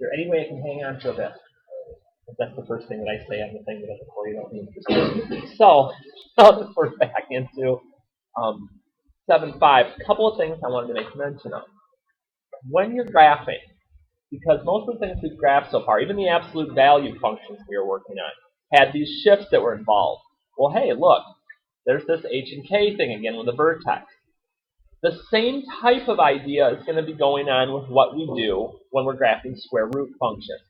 there any way I can hang on to a bit? That's the first thing that I say on the thing that doesn't before you don't need. So I'll just work back into 7.5. A couple of things I wanted to make mention of. When you're graphing, because most of the things we've graphed so far, even the absolute value functions we were working on, had these shifts that were involved. Well, hey, look, there's this h and k thing again with a vertex. The same type of idea is going to be going on with what we do when we're graphing square root functions.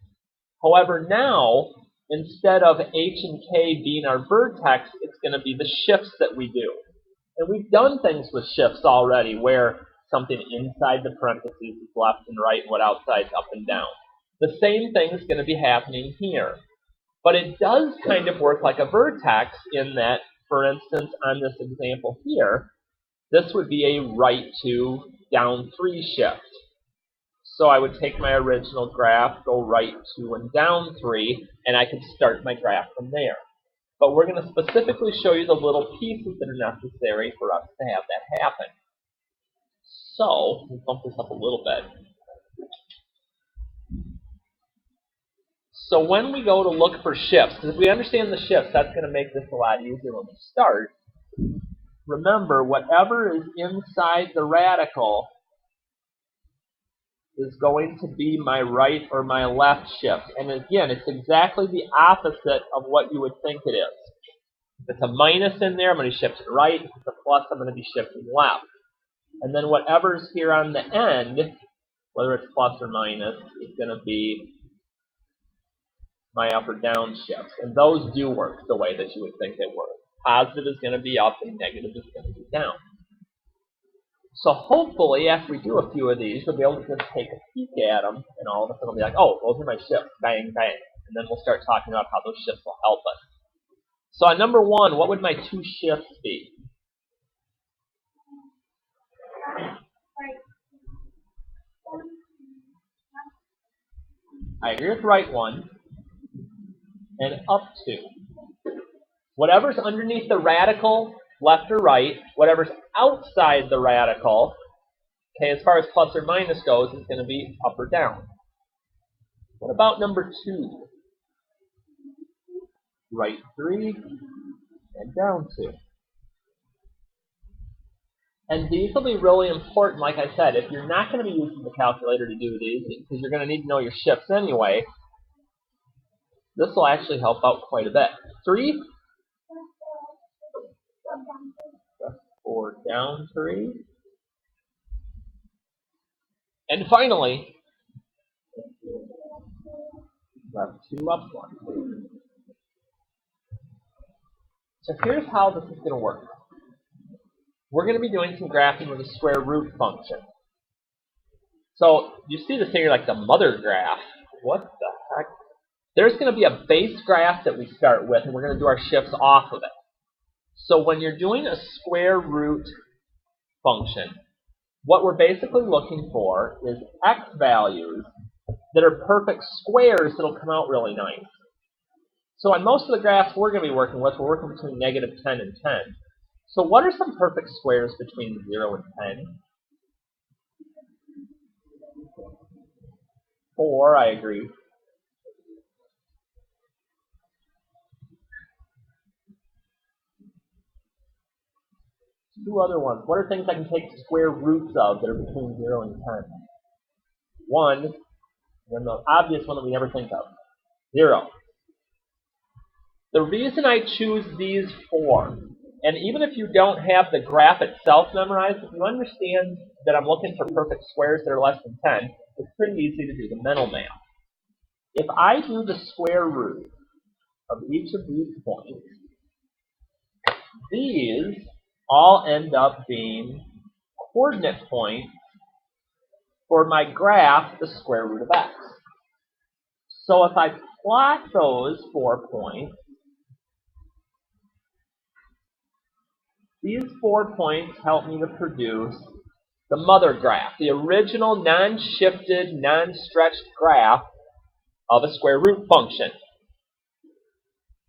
However, now, instead of h and k being our vertex, it's going to be the shifts that we do. And we've done things with shifts already where something inside the parentheses is left and right and what outside is up and down. The same thing is going to be happening here. But it does kind of work like a vertex in that, for instance, on this example here, this would be a right 2, down 3 shift. So I would take my original graph, go right 2 and down 3, and I could start my graph from there. But we're going to specifically show you the little pieces that are necessary for us to have that happen. So, we'll bump this up a little bit. So when we go to look for shifts, because if we understand the shifts, that's going to make this a lot easier when we start. Remember, whatever is inside the radical is going to be my right or my left shift. And again, it's exactly the opposite of what you would think it is. If it's a minus in there, I'm going to shift it right. If it's a plus, I'm going to be shifting left. And then whatever's here on the end, whether it's plus or minus, is going to be my up or down shifts. And those do work the way that you would think they work. Positive is going to be up and negative is going to be down. So hopefully, after we do a few of these, we'll be able to just take a peek at them, and all of a sudden we'll be like, oh, those are my shifts, bang, bang. And then we'll start talking about how those shifts will help us. So on number 1, what would my 2 shifts be? I agree with right 1, and up 2. Whatever's underneath the radical, left or right, whatever's outside the radical, okay, as far as plus or minus goes, is going to be up or down. What about number 2? Right 3 and down 2. And these will be really important, like I said, if you're not going to be using the calculator to do these, because you're going to need to know your shifts anyway, this will actually help out quite a bit. 3, or down 3. And finally, left 2, up 1. So here's how this is going to work. We're going to be doing some graphing with a square root function. So you see this here like the mother graph. What the heck? There's going to be a base graph that we start with, and we're going to do our shifts off of it. So when you're doing a square root function, what we're basically looking for is x values that are perfect squares that'll come out really nice. So on most of the graphs we're going to be working with, we're working between -10 and 10. So what are some perfect squares between 0 and 10? 4, I agree. Two other ones. What are things I can take square roots of that are between 0 and 10? 1, and then the obvious one that we never think of, 0. The reason I choose these 4, and even if you don't have the graph itself memorized, if you understand that I'm looking for perfect squares that are less than 10, it's pretty easy to do the mental math. If I do the square root of each of these points, these all end up being coordinate points for my graph, the square root of x. So if I plot those 4 points, these 4 points help me to produce the mother graph, the original non-shifted, non-stretched graph of a square root function.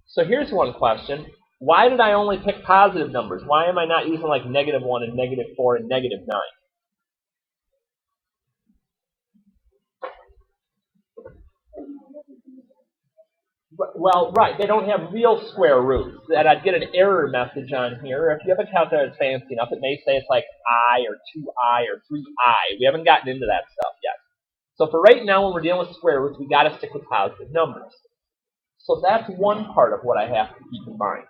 So here's one question. Why did I only pick positive numbers? Why am I not using like -1 and -4 and -9? Well, right, they don't have real square roots. That I'd get an error message on here. If you have a calculator that's fancy enough, it may say it's like I or 2I or 3I. We haven't gotten into that stuff yet. So for right now, when we're dealing with square roots, we got to stick with positive numbers. So that's one part of what I have to keep in mind.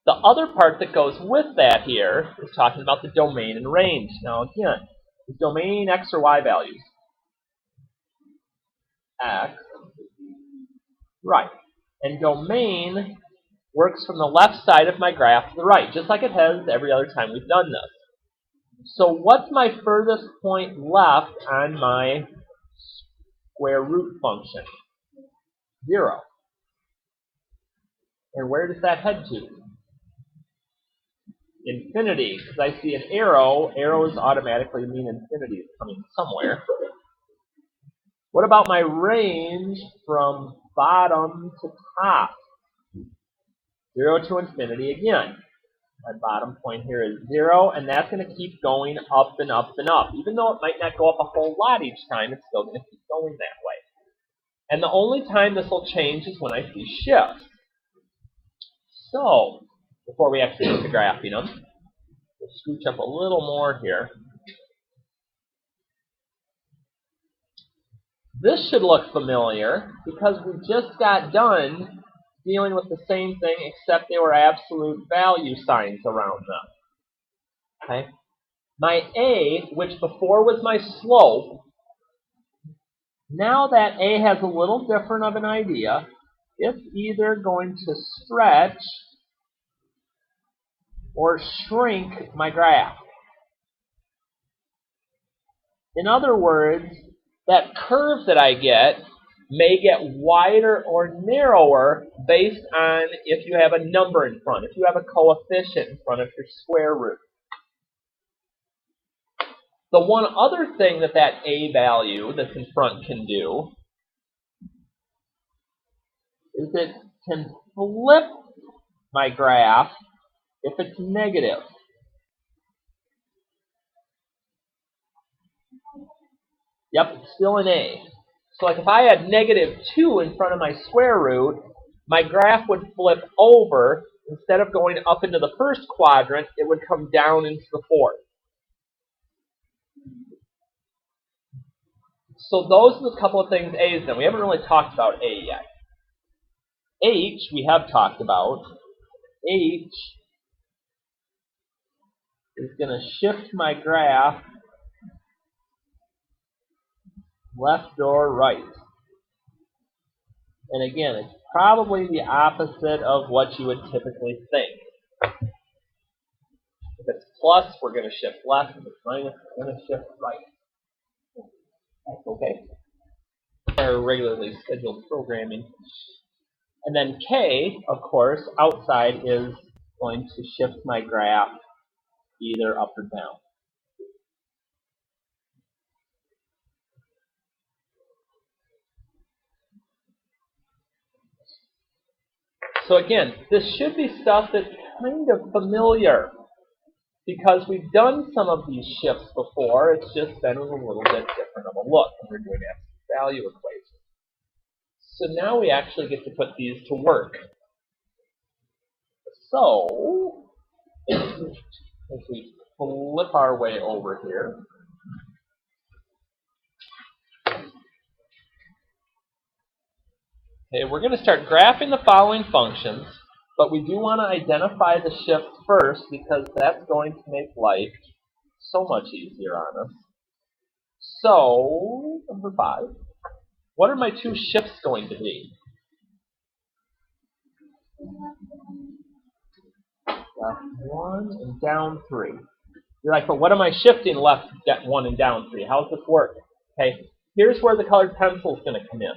The other part that goes with that here is talking about the domain and range. Now again, the domain X or Y values. X. Right. And domain works from the left side of my graph to the right, just like it has every other time we've done this. So what's my furthest point left on my square root function? 0. And where does that head to? Infinity, because I see an arrow. Arrows automatically mean infinity is coming somewhere. What about my range from bottom to top? 0 to infinity again. My bottom point here is 0, and that's going to keep going up and up and up. Even though it might not go up a whole lot each time, it's still going to keep going that way. And the only time this will change is when I see shifts. So, before we actually get to graphing them, we'll scooch up a little more here. This should look familiar because we just got done dealing with the same thing, except they were absolute value signs around them. Okay? My A, which before was my slope, now that A has a little different of an idea. It's either going to stretch or shrink my graph. In other words, that curve that I get may get wider or narrower based on if you have a number in front, if you have a coefficient in front of your square root. The one other thing that A value that's in front can do is it can flip my graph if it's negative. Yep, it's still an A. So like if I had -2 in front of my square root, my graph would flip over. Instead of going up into the first quadrant, it would come down into the fourth. So those are the couple of things A has done. We haven't really talked about A yet. H, we have talked about. H is going to shift my graph left or right. And again, it's probably the opposite of what you would typically think. If it's plus, we're going to shift left. If it's minus, we're going to shift right. That's okay. Our regularly scheduled programming. And then K, of course, outside is going to shift my graph either up or down. So again, this should be stuff that's kind of familiar because we've done some of these shifts before. It's just been a little bit different of a look when we're doing absolute value equations. So now we actually get to put these to work. So, as we flip our way over here, okay, we're going to start graphing the following functions, but we do want to identify the shift first because that's going to make life so much easier on us. So, number 5, what are my 2 shifts going to be? Left 1 and down 3. You're like, but what am I shifting left 1 and down 3? How does this work? Okay, here's where the colored pencil is going to come in.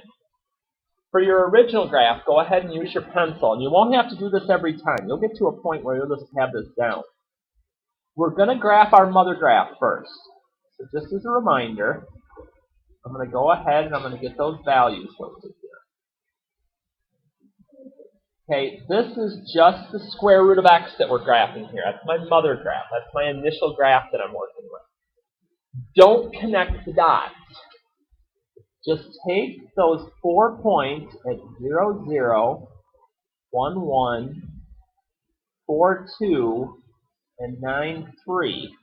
For your original graph, go ahead and use your pencil. And you won't have to do this every time. You'll get to a point where you'll just have this down. We're going to graph our mother graph first. So just as a reminder, I'm going to go ahead and I'm going to get those values listed here. Okay, this is just the square root of x that we're graphing here. That's my mother graph. That's my initial graph that I'm working with. Don't connect the dots. just take those 4 points at 0, 0, 1, 1, 4, 2, and 9, 3.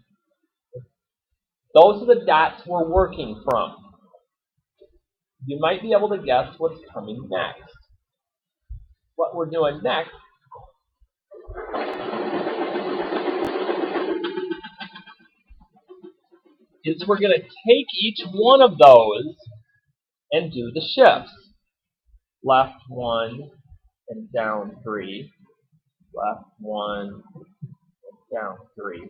Those are the dots we're working from. You might be able to guess what's coming next. What we're doing next is we're going to take each one of those and do the shifts. Left 1 and down 3. Left 1 and down 3.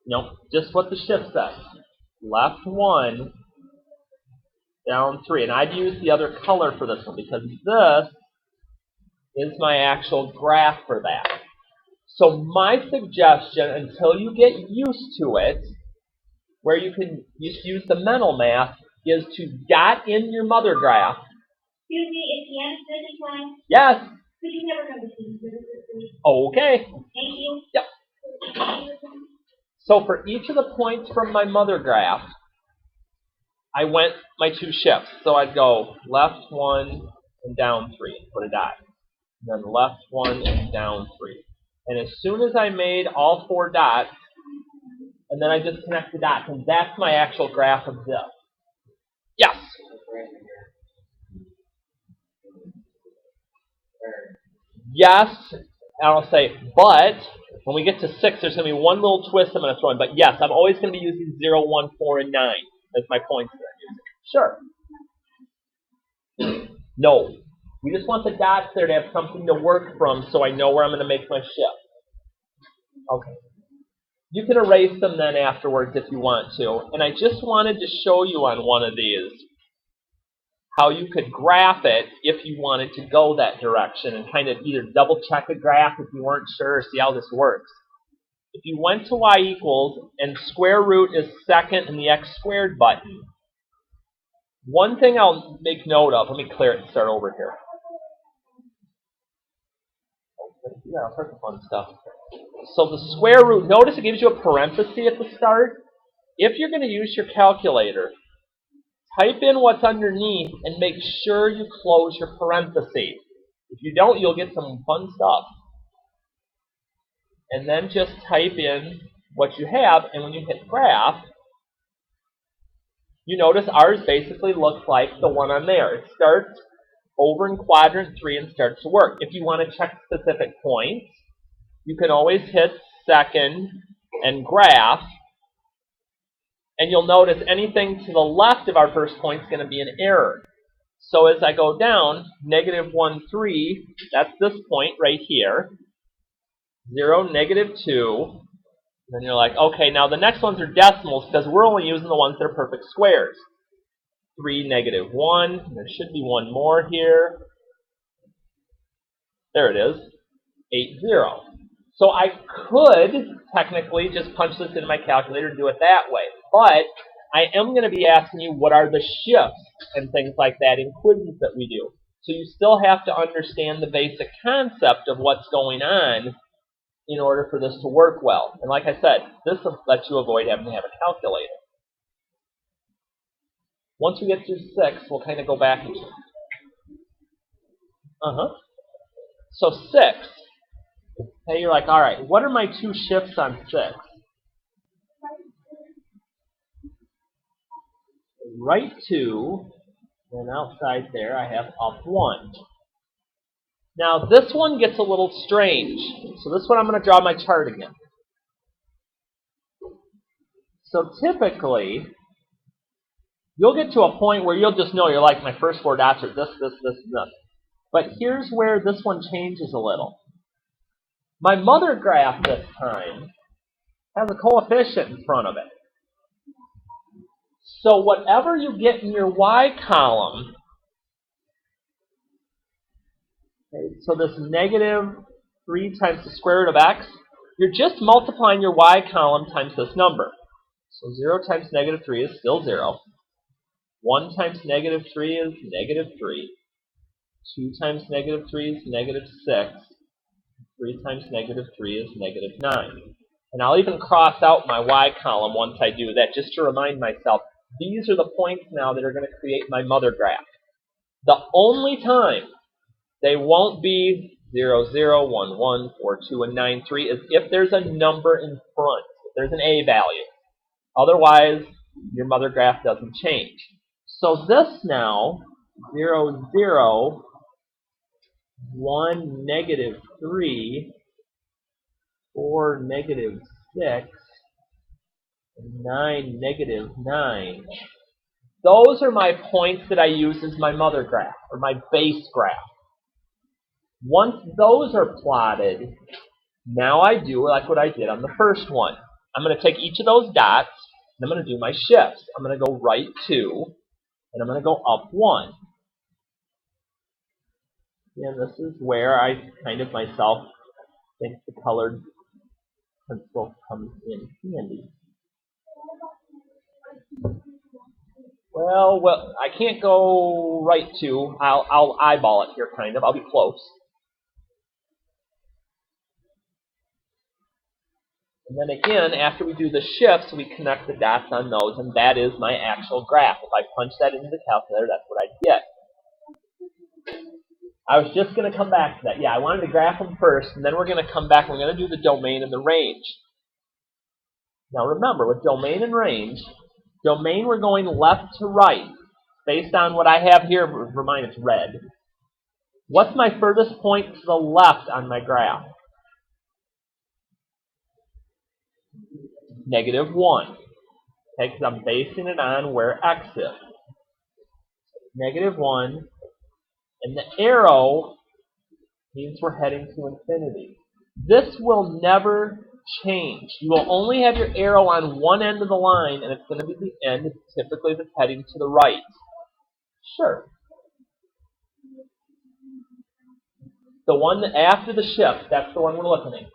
Nope, just what the shift says. Left 1, down 3. And I'd use the other color for this one because this is my actual graph for that. So my suggestion, until you get used to it, where you can use the mental math, is to dot in your mother graph. Excuse me, is the answer this time? Yes. Could you never remember please? Okay. Thank you. Yep. So for each of the points from my mother graph, I went my 2 shifts. So I'd go left 1 and down 3, put a dot. And then left 1 and down 3. And as soon as I made all 4 dots, and then I just connect the dots, and that's my actual graph of this. Yes? Yes, and I'll say, but when we get to 6, there's going to be one little twist I'm going to throw in. But yes, I'm always going to be using 0, 1, 4, and 9 as my points that I'm using. Sure. No. We just want the dots there to have something to work from so I know where I'm going to make my shift. Okay. You can erase them then afterwards if you want to. And I just wanted to show you on one of these how you could graph it if you wanted to go that direction and kind of either double check a graph if you weren't sure or see how this works. If you went to y equals and square root is second in the x squared button, one thing I'll make note of, let me clear it and start over here. Yeah, I'll start the fun stuff. So the square root, notice it gives you a parenthesis at the start. If you're going to use your calculator, type in what's underneath and make sure you close your parentheses. If you don't, you'll get some fun stuff. And then just type in what you have, and when you hit graph, you notice ours basically looks like the one on there. It starts over in quadrant 3 and starts to work. If you want to check specific points, you can always hit second and graph, and you'll notice anything to the left of our first point is going to be an error. So as I go down, negative 1, 3, that's this point right here. 0, negative 2. Then you're like, okay, now the next ones are decimals because we're only using the ones that are perfect squares. 3, negative 1. There should be one more here. There it is. 8, 0. So I could technically just punch this into my calculator and do it that way. But I am going to be asking you what are the shifts and things like that in quizzes that we do. So you still have to understand the basic concept of what's going on in order for this to work well. And like I said, this will let you avoid having to have a calculator. Once we get through 6, we'll kind of go back and So 6. Hey, you're like, all right, what are my 2 shifts on 6? Right 2, and outside there I have up 1. Now this one gets a little strange. So this one I'm going to draw my chart again. So typically, you'll get to a point where you'll just know you're like, my first 4 dots are this, this, this, and this. But here's where this one changes a little. My mother graph this time has a coefficient in front of it. So whatever you get in your y column, okay, so this negative 3 times the square root of x, you're just multiplying your y column times this number. So 0 times negative 3 is still 0. 1 times negative 3 is negative 3. 2 times negative 3 is negative 6. 3 times negative 3 is negative 9. And I'll even cross out my y column once I do that, just to remind myself, these are the points now that are going to create my mother graph. The only time they won't be 0, 0, 1, 1, 4, 2, and 9, 3 is if there's a number in front, if there's an a value. Otherwise, your mother graph doesn't change. So this now, 0, 0, 1, negative 3, 4, negative 6, and 9, negative 9. Those are my points that I use as my mother graph, or my base graph. Once those are plotted, now I do like what I did on the first one. I'm going to take each of those dots, and I'm going to do my shifts. I'm going to go right 2, and I'm going to go up 1. And this is where I kind of myself think the colored pencil comes in handy. Well, I can't go right 2. I'll eyeball it here, kind of. I'll be close. And then again, after we do the shifts, we connect the dots on those, and that is my actual graph. If I punch that into the calculator, that's what I get. I was just going to come back to that. Yeah, I wanted to graph them first, and then we're going to come back and we're going to do the domain and the range. Now remember, with domain and range, domain we're going left to right. Based on what I have here, remind it's red. What's my furthest point to the left on my graph? Negative 1. Okay, because I'm basing it on where x is. Negative 1. And the arrow means we're heading to infinity. This will never change. You will only have your arrow on one end of the line, and it's going to be the end typically that's heading to the right. Sure. The one after the shift, that's the one we're looking at.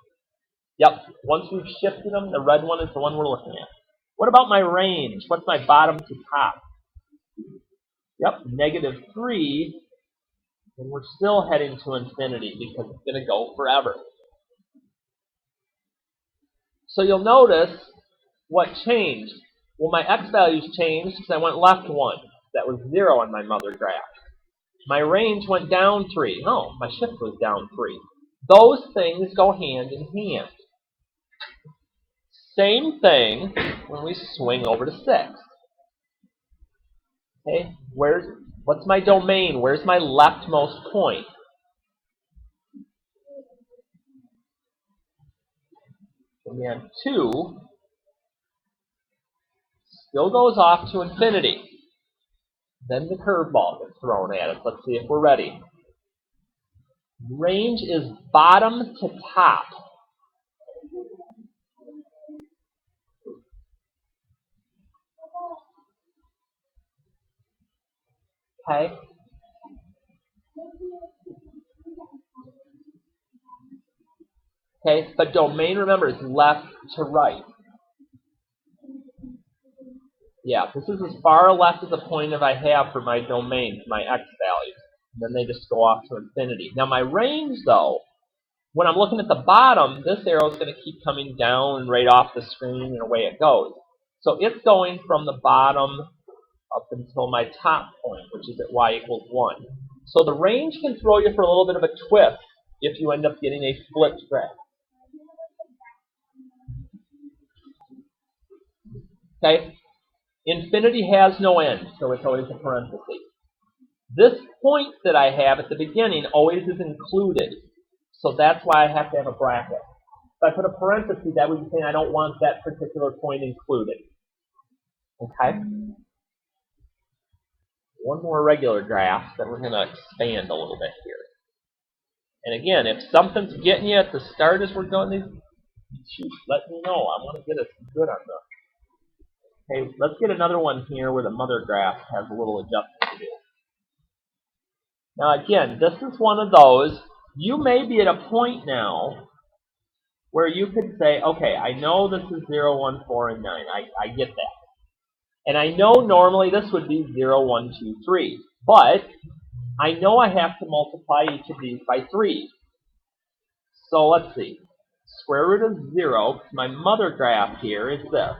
Yep, once we've shifted them, the red one is the one we're looking at. What about my range? What's my bottom to top? Yep, negative 3, and we're still heading to infinity because it's going to go forever. So you'll notice what changed. Well, my x values changed because I went left 1. That was 0 on my mother graph. My range went down 3. Oh, my shift was down 3. Those things go hand in hand. Same thing when we swing over to 6. Okay, what's my domain? Where's my leftmost point? Again, 2 still goes off to infinity. Then the curveball gets thrown at us. Let's see if we're ready. Range is bottom to top. Okay? Okay, but domain, remember, is left to right. Yeah, this is as far left as the point as I have for my domain, my x values. And then they just go off to infinity. Now my range, though, when I'm looking at the bottom, this arrow is going to keep coming down right off the screen and away it goes. So it's going from the bottom up until my top point, which is at y equals 1. So the range can throw you for a little bit of a twist if you end up getting a flipped graph. Okay? Infinity has no end, so it's always a parenthesis. This point that I have at the beginning always is included, so that's why I have to have a bracket. If I put a parenthesis, that would be saying I don't want that particular point included. Okay? One more regular graph that we're going to expand a little bit here. And again, if something's getting you at the start as we're going, let me know. I want to get us good on this. Okay, let's get another one here where the mother graph has a little adjustment to do. Now again, this is one of those, you may be at a point now where you could say, okay, I know this is 0, 1, 4, and 9. I get that. And I know normally this would be 0, 1, 2, 3. But I know I have to multiply each of these by 3. So let's see. square root of 0, my mother graph here is this.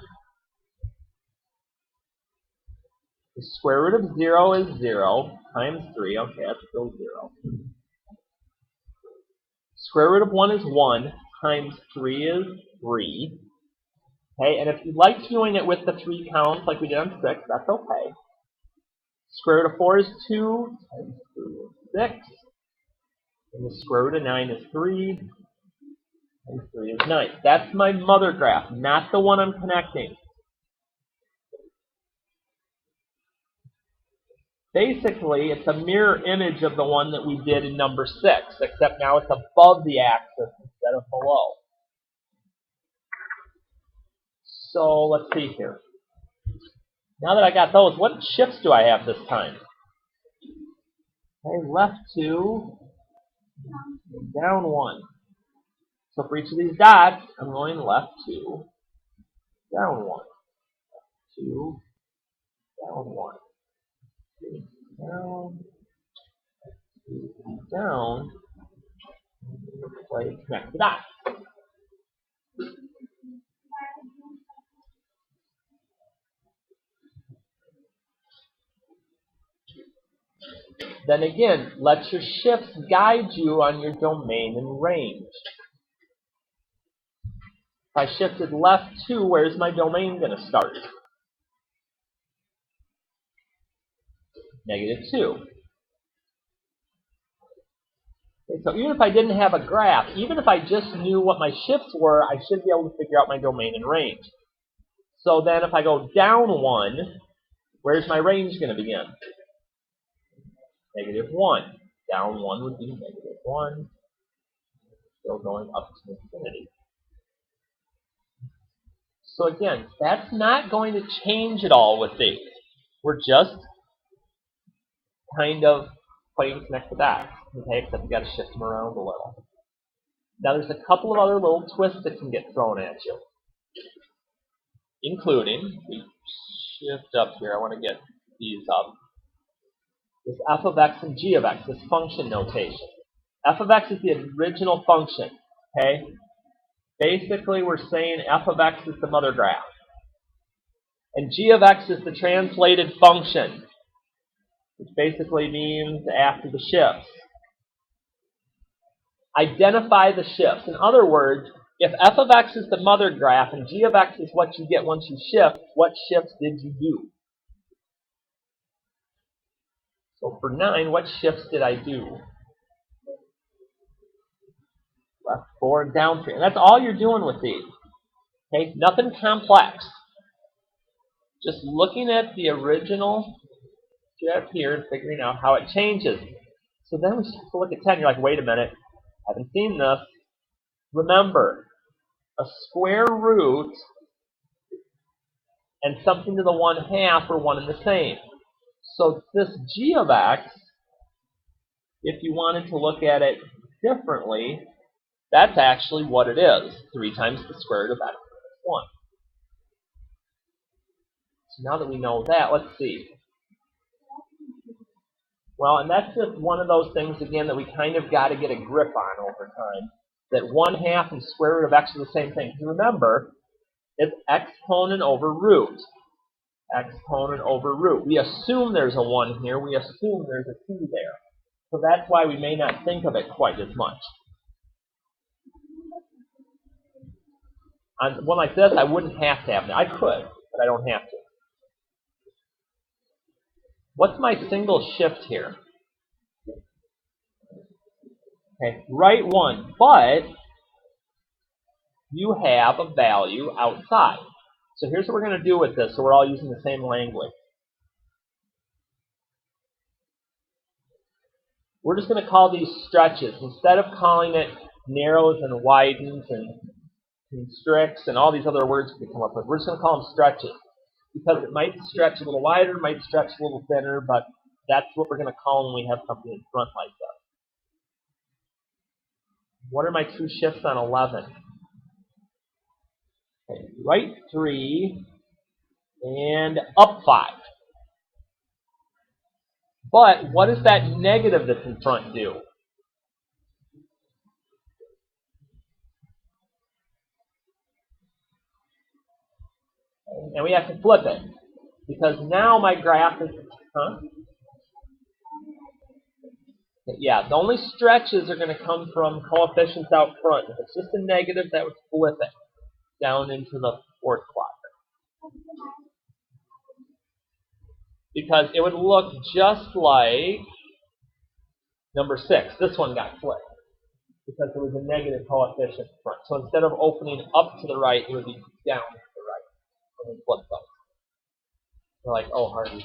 The square root of 0 is 0 times 3. Okay, that's still 0. Square root of 1 is 1 times 3 is 3. Okay, and if you like doing it with the 3 counts like we did on 6, that's okay. Square root of 4 is 2 times 3 is 6. And the square root of 9 is 3 times 3 is 9. That's my mother graph, not the one I'm connecting. Basically, it's a mirror image of the one that we did in number 6, except now it's above the axis instead of below. So let's see here. Now that I got those, what shifts do I have this time? Okay, left 2, down 1. So for each of these dots, I'm going left 2, down 1. 2, down 1. 2, down, 2, down. Play connect the dots. Then again, let your shifts guide you on your domain and range. If I shifted left 2, where's my domain going to start? Negative 2. Okay, so even if I didn't have a graph, even if I just knew what my shifts were, I should be able to figure out my domain and range. So then if I go down 1, where's my range going to begin? Negative 1. Down 1 would be negative 1. Still going up to infinity. So again, that's not going to change at all with these. We're just kind of playing connect the dots. Okay, except we've got to shift them around a little. Now there's a couple of other little twists that can get thrown at you. Including, we shift up here, I want to get these up. This f of x and g of x, this function notation. F of x is the original function. Okay? Basically, we're saying f of x is the mother graph. And g of x is the translated function, which basically means after the shifts. Identify the shifts. In other words, if f of x is the mother graph and g of x is what you get once you shift, what shifts did you do? So for 9, what shifts did I do? Left 4 and down 3. And that's all you're doing with these. Okay? Nothing complex. Just looking at the original shift here and figuring out how it changes. So then we have to look at 10. You're like, wait a minute. I haven't seen this. Remember, a square root and something to the 1/2 are one and the same. So this g of x, if you wanted to look at it differently, that's actually what it is. 3 times the square root of x minus 1. So now that we know that, let's see. Well, and that's just one of those things, again, that we kind of got to get a grip on over time. That 1/2 and square root of x are the same thing. Because remember, it's exponent over root. Exponent over root. We assume there's a 1 here. We assume there's a 2 there. So that's why we may not think of it quite as much. On one like this, I wouldn't have to have it. I could, but I don't have to. What's my single shift here? Okay, right 1, but you have a value outside. So here's what we're going to do with this, so we're all using the same language. We're just going to call these stretches. Instead of calling it narrows and widens and constricts and all these other words we come up with, we're just going to call them stretches. Because it might stretch a little wider, might stretch a little thinner, but that's what we're going to call when we have something in front like that. What are my 2 shifts on 11? Okay, right 3 and up 5. But what does that negative that's in front do? And we have to flip it. Because now my graph is, huh? Yeah, the only stretches are going to come from coefficients out front. If it's just a negative, that would flip it down into the fourth quadrant. Because it would look just like number 6. This one got flipped because there was a negative coefficient in front. So instead of opening up to the right, it would be down to the right. And we flip those. We're like, oh, Harty,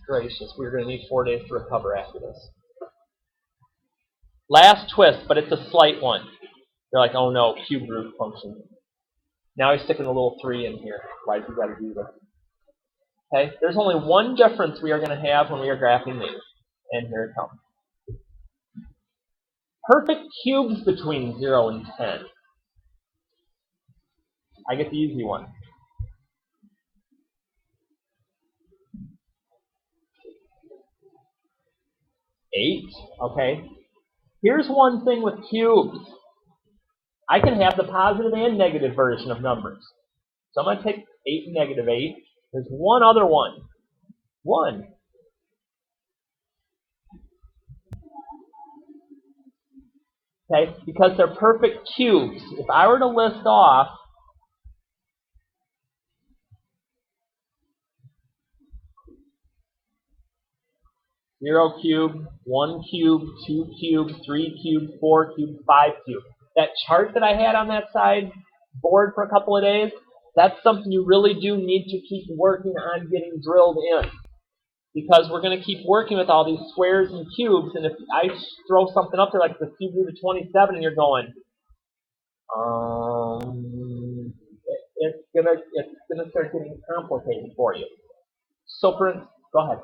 gracious, we're going to need 4 days to recover after this. Last twist, but it's a slight one. You're like, oh no, cube root function. Now he's sticking a little 3 in here. Why'd you got to do that? Okay, there's only one difference we are going to have when we are graphing these. And here it comes. Perfect cubes between 0 and 10. I get the easy one. 8, okay. Here's one thing with cubes. I can have the positive and negative version of numbers. So I'm going to take 8 and negative 8. There's one other one. 1. Okay, because they're perfect cubes. If I were to list off zero cube, 1 cube, 2 cube, 3 cube, 4 cube, 5 cube. That chart that I had on that side board for a couple of days, that's something you really do need to keep working on getting drilled in. Because we're going to keep working with all these squares and cubes, and if I throw something up there like the cube root of 27 and you're going, it's gonna start getting complicated for you. So for instance, go ahead.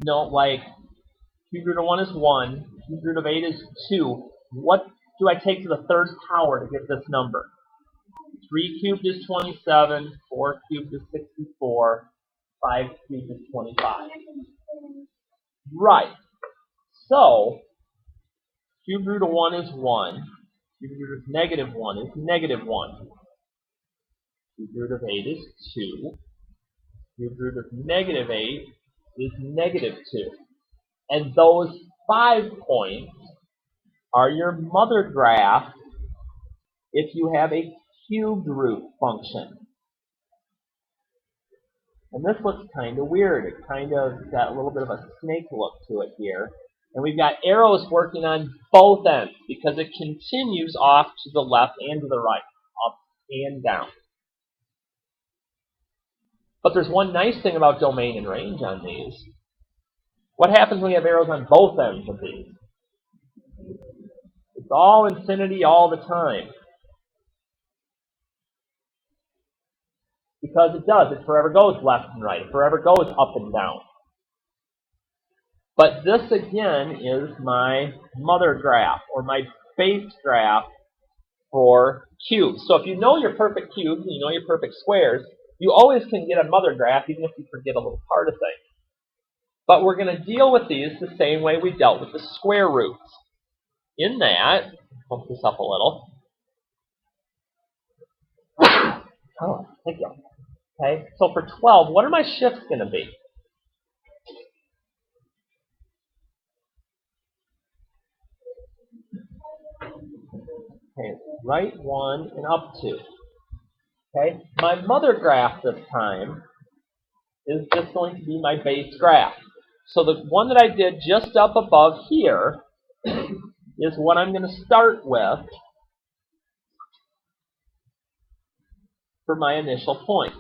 No, like cube root of 1 is 1, cube root of 8 is 2. What do I take to the third power to get this number? 3 cubed is 27, 4 cubed is 64, 5 cubed is 25. Right. So, cube root of 1 is 1. Cube root of negative 1 is negative 1. Cube root of 8 is 2. Cube root of negative 8 is negative 2. And those 5 points are your mother graph if you have a cubed root function. And this looks kind of weird. It kind of got a little bit of a snake look to it here. And we've got arrows working on both ends because it continues off to the left and to the right, up and down. But there's one nice thing about domain and range on these. What happens when you have arrows on both ends of these? It's all infinity all the time. Because it does. It forever goes left and right. It forever goes up and down. But this, again, is my mother graph, or my base graph for cubes. So if you know your perfect cubes, and you know your perfect squares, you always can get a mother graph, even if you forget a little part of things. But we're going to deal with these the same way we dealt with the square roots. In that, bump this up a little. Oh, thank you. Okay, so for 12, what are my shifts going to be? Okay, right 1 and up 2. Okay, my mother graph this time is just going to be my base graph. So the one that I did just up above here is what I'm going to start with for my initial point.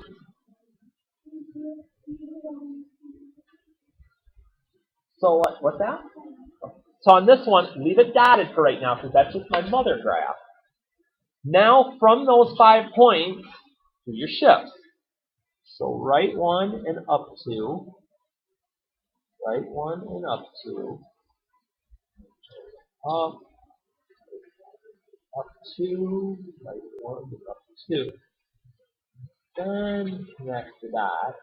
So what's that? So on this one, leave it dotted for right now because that's just my mother graph. Now from those 5 points, do your shifts. So right 1 and up 2. Right 1 and up 2. Up 2. Right 1 and up 2. Then connect the dots.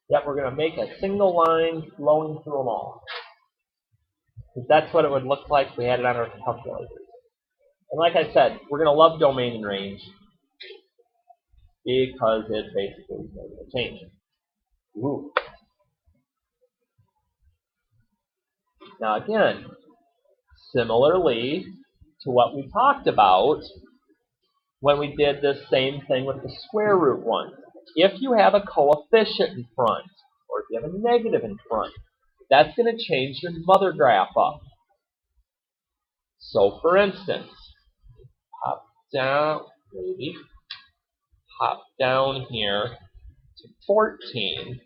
Yep, we're going to make a single line flowing through them all. Because that's what it would look like if we had it on our calculators. And like I said, we're going to love domain and range because it basically is going to change. Ooh. Now again, similarly to what we talked about when we did this same thing with the square root one. If you have a coefficient in front, or if you have a negative in front, that's going to change your mother graph up. So for instance, hop down here to 14.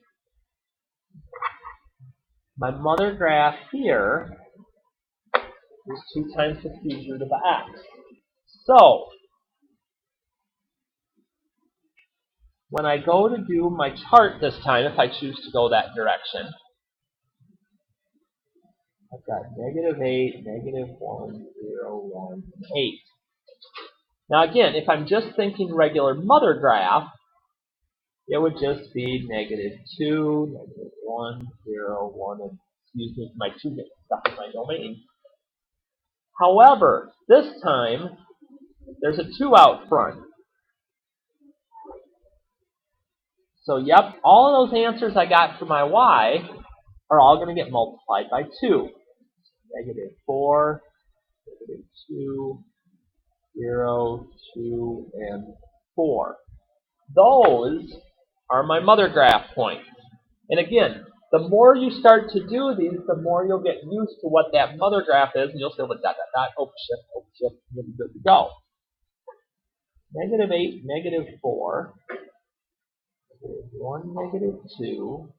My mother graph here is 2 times the cube root of x. So when I go to do my chart this time, if I choose to go that direction, I've got -8, -1, 0, 1, 8. Now again, if I'm just thinking regular mother graph, it would just be -2, -1, 0, 1, and excuse me, my 2 gets stuck in my domain. However, this time, there's a 2 out front. So yep, all of those answers I got for my y are all going to get multiplied by 2. -4, -2, 0, 2, and 4. Those are my mother graph points. And again, the more you start to do these, the more you'll get used to what that mother graph is, and you'll see the dot, dot, dot, open shift, and you'll be good to go. -8, -4, 1, -2,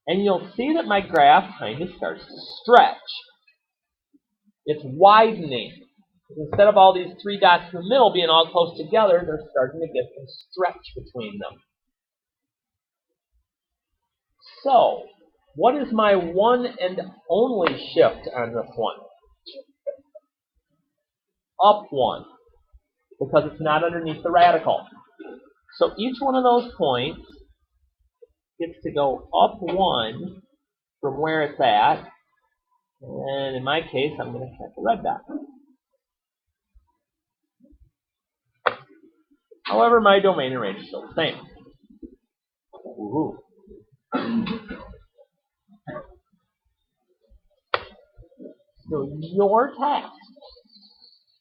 and you'll see that my graph kind of starts to stretch. It's widening. Instead of all these 3 dots in the middle being all close together, they're starting to get some stretch between them. So, what is my one and only shift on this one? Up 1, because it's not underneath the radical. So each one of those points gets to go up 1 from where it's at, and in my case, I'm going to check the red dot. However, my domain and range is still the same. Woohoo. So your task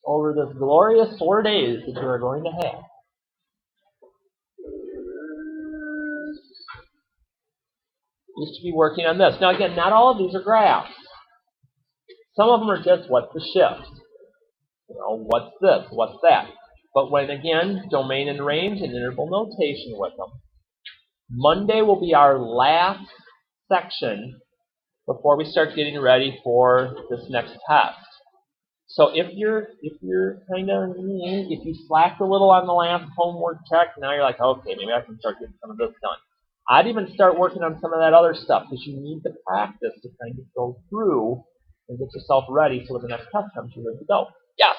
over this glorious 4 days that you are going to have is to be working on this. Now again, not all of these are graphs. Some of them are just what's the shift. What's this? What's that? But when, again, domain and range and interval notation with them. Monday will be our last section before we start getting ready for this next test. So if you slacked a little on the last homework check, now you're like, okay, maybe I can start getting some of this done. I'd even start working on some of that other stuff because you need to practice to kind of go through and get yourself ready so when the next test comes, you're ready to go. Yes?